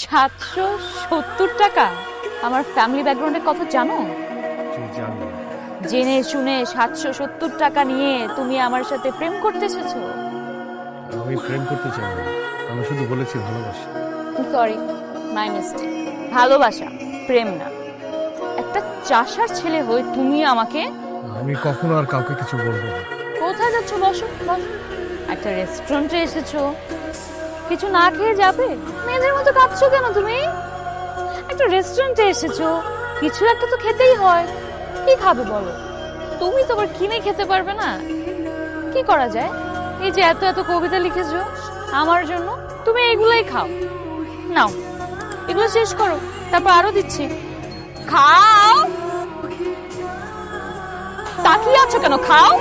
770 টাকা? আমার ফ্যামিলি ব্যাকগ্রাউন্ডের কথা জানো? জানি। জেনে শুনে 770 টাকা নিয়ে তুমি আমার সাথে প্রেম করতে এসেছো? আমি প্রেম করতে চাই না, আমি শুধু বলেছি ভালোবাসি। Sorry, my mistake. ভালোবাসা, প্রেম না। একটা চাষার ছেলে হয়ে তুমি আমাকে... আমি কখনো আর কাউকে কিছু বলবো না। কোথায় যাচ্ছ? বসো বসো। একটা রেস্টুরেন্টে এসেছো, কিছু না খেয়ে যাবে? মেয়েদের মতো কাঁদছো কেন তুমি? একটা রেস্টুরেন্টে এসেছো, কিছু একটা তো খেতেই হয়। কি খাবে বলো? তুমি তো আবার কিনে খেতে পারবে না। কি করা যায়? এই যে এত এত কবিতা লিখেছো আমার জন্য, তুমি এগুলাই খাও। নাও, এগুলো শেষ করো, তারপর আরো দিচ্ছি। খাও। তাকিয়ে আছো কেন? খাও।